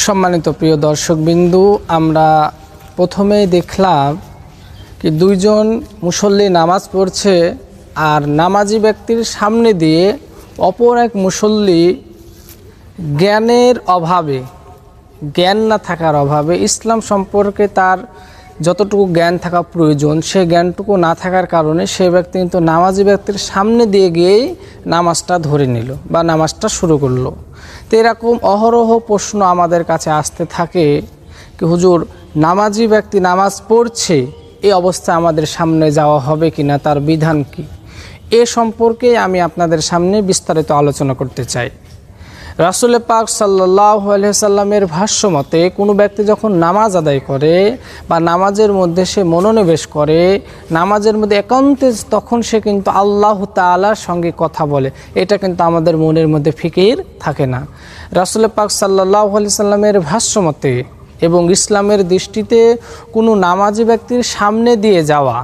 সম্মানিত প্রিয় দর্শকবিন্দু, আমরা প্রথমেই দেখলাম কি দুইজন মুসল্লি নামাজ পড়ছে, আর নামাজি ব্যক্তির সামনে দিয়ে অপর এক মুসল্লি জ্ঞানের অভাবে, জ্ঞান না থাকার অভাবে, ইসলাম সম্পর্কে তার যতটুকু জ্ঞান থাকা প্রয়োজন সে জ্ঞানটুকু না থাকার কারণে সে ব্যক্তি কিন্তু নামাজি ব্যক্তির সামনে দিয়ে গিয়েই নামাজটা ধরে নিল বা নামাজটা শুরু করলো। তো এরকম অহরহ প্রশ্ন আমাদের কাছে আসতে থাকে কি হুজুর, নামাজি ব্যক্তি নামাজ পড়ছে, এই অবস্থায় আমাদের সামনে যাওয়া হবে কি না, তার বিধান কি, এ সম্পর্কে আমি আপনাদের সামনে বিস্তারিত আলোচনা করতে চাই। রাসূল পাক সাল্লাল্লাহু আলাইহি সাল্লামের ভাষ্য মতে কোনো ব্যক্তি যখন নামাজ আদায় করে বা নামাজের মধ্যে সে মনোনিবেশ করে, নামাজের মধ্যে একান্তে, তখন সে কিন্তু আল্লাহ তাআলার সঙ্গে কথা বলে। এটা কিন্তু আমাদের মনের মধ্যে ফিকির থাকে না। রাসূল পাক সাল্লাল্লাহু আলাইহি সাল্লামের ভাষ্য মতে এবং ইসলামের দৃষ্টিতে কোনো নামাজি ব্যক্তির সামনে দিয়ে যাওয়া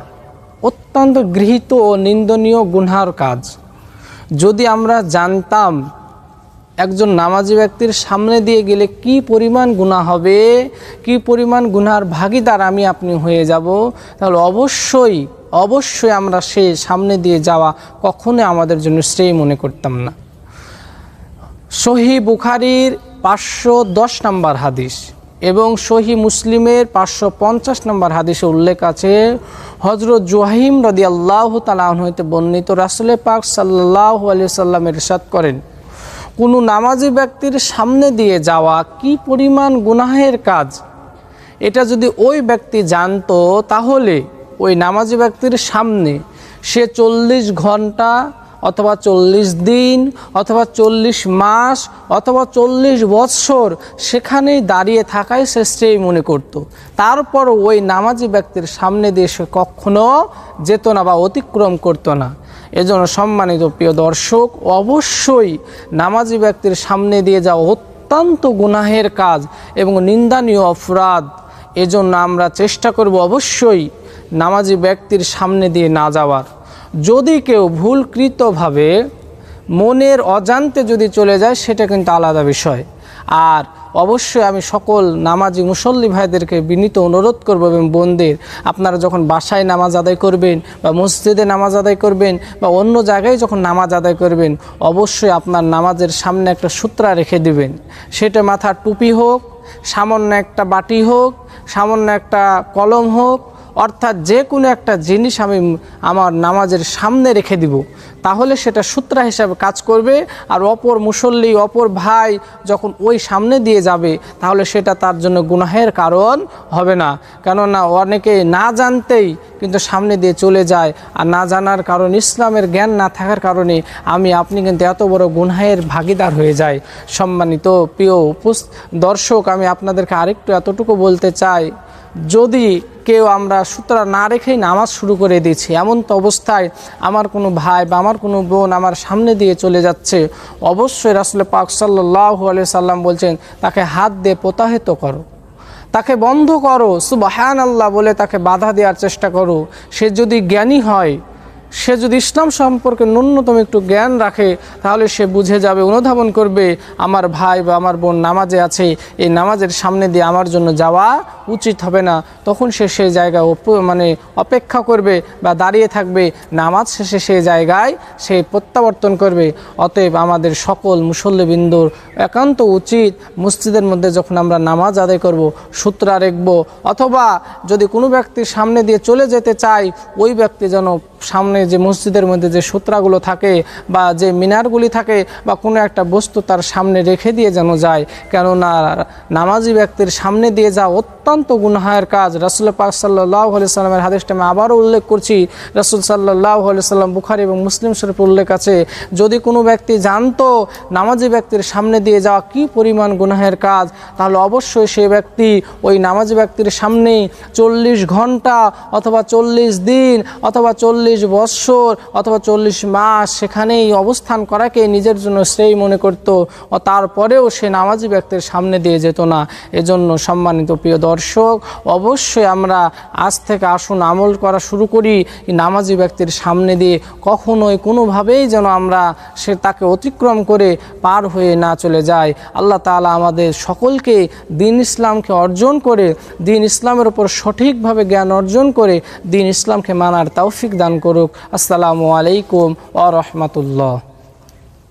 অত্যন্ত গৃহীত ও নিন্দনীয় গুনাহর কাজ। যদি আমরা জানতাম একজন নামাজি ব্যক্তির সামনে দিয়ে গেলে কি পরিমাণ গুনাহ হবে, কি পরিমাণ গুনাহর ভাগীদার আমি আপনি হয়ে যাব, তাহলে অবশ্যই আমরা সেই সামনে দিয়ে যাওয়া কখনোই আমাদের জন্য শ্রেয় মনে করতাম না। সহিহ বুখারীর 510 নম্বর হাদিস এবং সহিহ মুসলিমের 550 নম্বর হাদিসে উল্লেখ আছে, হযরত জুহাইম রাদিয়াল্লাহু তাআলা আনহু হতে বর্ণিত, রাসূল পাক সাল্লাল্লাহু আলাইহি সাল্লাম ইরশাদ করেন, কোনো নামাজি ব্যক্তির সামনে দিয়ে যাওয়া কি পরিমাণ গুনাহের কাজ, এটা যদি ওই ব্যক্তি জানতো তাহলে ওই নামাজি ব্যক্তির সামনে সে 40 ঘন্টা অথবা 40 দিন অথবা 40 মাস অথবা 40 বৎসর সেখানেই দাঁড়িয়ে থাকাই সে শ্রেয় মনে করত। তারপর ওই নামাজি ব্যক্তির সামনে দিয়ে সে কখনো যেত না বা অতিক্রম করতো না। এজন্য সম্মানিত প্রিয় দর্শক, অবশ্যই নামাজি ব্যক্তির সামনে দিয়ে যাওয়া অত্যন্ত গুনাহের কাজ এবং নিন্দনীয় অপরাধ। এজন্য আমরা চেষ্টা করব অবশ্যই নামাজি ব্যক্তির সামনে দিয়ে না যাওয়ার। যদি কেউ ভুলকৃতভাবে মনের অজান্তে যদি চলে যায় সেটা কিন্তু আলাদা বিষয়। আর অবশ্যই আমি সকল নামাজি মুসল্লি ভাইদেরকে বিনীত অনুরোধ করব এবং বোনদের, আপনারা যখন বাসায় নামাজ আদায় করবেন বা মসজিদে নামাজ আদায় করবেন বা অন্য জায়গায় যখন নামাজ আদায় করবেন, অবশ্যই আপনার নামাজের সামনে একটা সূত্রা রেখে দিবেন। সেটা মাথার টুপি হোক, সামান্য একটা বাটি হোক, সামান্য একটা কলম হোক, অর্থাৎ যে কোনো একটা জিনিস আমি আমার নামাজের সামনে রেখে দিব, তাহলে সেটা সূত্রা হিসাবে কাজ করবে। আর অপর মুসল্লি, অপর ভাই যখন ওই সামনে দিয়ে যাবে তাহলে সেটা তার জন্য গুনাহের কারণ হবে না। কেননা অনেকে না জানতেই কিন্তু সামনে দিয়ে চলে যায়, আর না জানার কারণ, ইসলামের জ্ঞান না থাকার কারণে আপনি কিন্তু এত বড় গুনাহের ভাগীদার হয়ে যায়। সম্মানিত প্রিয় দর্শক, আমি আপনাদেরকে আরেকটু এতটুকু বলতে চাই, যদি কেউ আমরা সূত্রা না রেখেই নামাজ শুরু করে দিয়েছি, এমন তো অবস্থায় আমার কোনো ভাই বা আমার কোনো বোন আমার সামনে দিয়ে চলে যাচ্ছে, অবশ্যই রাসূল পাক সাল্লাল্লাহু আলাইহি সাল্লাম বলছেন, তাকে হাত দিয়ে প্রতারিত করো, তাকে বন্ধ করো, সুবহানাল্লাহ বলে তাকে বাধা দেওয়ার চেষ্টা করো। সে যদি জ্ঞানী হয়, সে যদি ইসলাম সম্পর্কে ন্যূনতম একটু জ্ঞান রাখে, তাহলে সে বুঝে যাবে, অনুধাবন করবে আমার ভাই বা আমার বোন নামাজে আছে, এই নামাজের সামনে দিয়ে আমার জন্য যাওয়া উচিত হবে না। তখন সে সেই জায়গায় অপেক্ষা করবে বা দাঁড়িয়ে থাকবে, নামাজ শেষে সেই জায়গায় সে প্রত্যাবর্তন করবে। অতএব আমাদের সকল মুসল্লিবৃন্দর একান্ত উচিত, মসজিদের মধ্যে যখন আমরা নামাজ আদায় করব সূত্রা রাখব, অথবা যদি কোনো ব্যক্তির সামনে দিয়ে চলে যেতে চায়, ওই ব্যক্তি যেন সামনে যে মসজিদের মধ্যে যে সূত্রাগুলো থাকে বা যে মিনারগুলি থাকে বা কোনো একটা বস্তু তার সামনে রেখে দিয়ে যেন যায়। কেননা নামাজি ব্যক্তির সামনে দিয়ে যাওয়া অত্যন্ত গুনাহের কাজ। রাসূল পাক সাল্লাল্লাহু আলাইহি সাল্লামের হাদিসটা আমি আবারও উল্লেখ করছি, রাসূল সাল্লাল্লাহু আলাইহি সাল্লাম বুখারী এবং মুসলিম শরীফে উল্লেখ আছে, যদি কোনো ব্যক্তি জানতো নামাজি ব্যক্তির সামনে দিয়ে যাওয়া কি পরিমাণ গুনাহের কাজ, তাহলে অবশ্যই সেই ব্যক্তি ওই নামাজি ব্যক্তির সামনে 40 ঘন্টা অথবা 40 দিন অথবা 40 বৎসর অথবা 40 মাস সেখানেই অবস্থান করাকে নিজের জন্য শ্রেয় মনে করত, ও তারপরেও সে নামাজি ব্যক্তির সামনে দিয়ে যেত না। এজন্য সম্মানিত প্রিয় দর্শক, দর্শক, অবশ্যই আমরা আজ থেকে আসুন আমল করা শুরু করি। নামাজি ব্যক্তির সামনে দিয়ে কখনোই কোনোভাবেই যেন আমরা তাকে অতিক্রম করে পার হয়ে না চলে যাই। আল্লাহ তাআলা আমাদের সকলকে দ্বীন ইসলামকে অর্জন করে, দ্বীন ইসলামের উপর সঠিকভাবে জ্ঞান অর্জন করে দ্বীন ইসলামকে মানার তৌফিক দান করুক। আসসালামু আলাইকুম ওয়া রাহমাতুল্লাহ।